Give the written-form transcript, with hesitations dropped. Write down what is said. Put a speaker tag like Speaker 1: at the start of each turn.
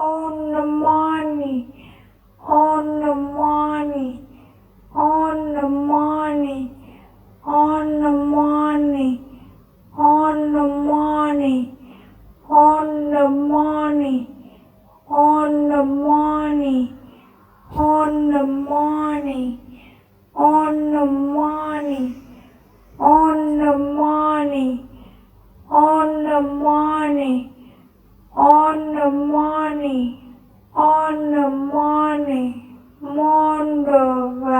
Speaker 1: on the money, on the money, on the money, on the money, on the money, on the money, on the money, on the money, on the money, on the money, on the money, on the money, on the money, Moldova.